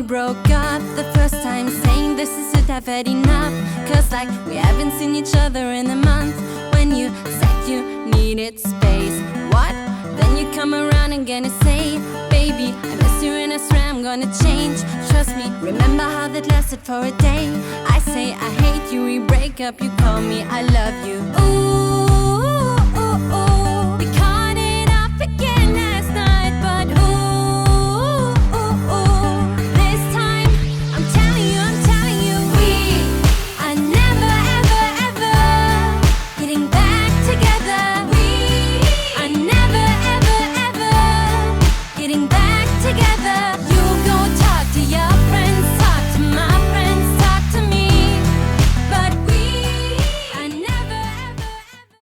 broke up the first time, saying this is it, I've had enough. Cause like we haven't seen each other in a month. When you said you needed space, what? Then you come around and gonna say, baby, I miss you and I swear I'm gonna change. Trust me, remember how that lasted for a day. I say I hate you, we break up, you call me I love you. Ooh,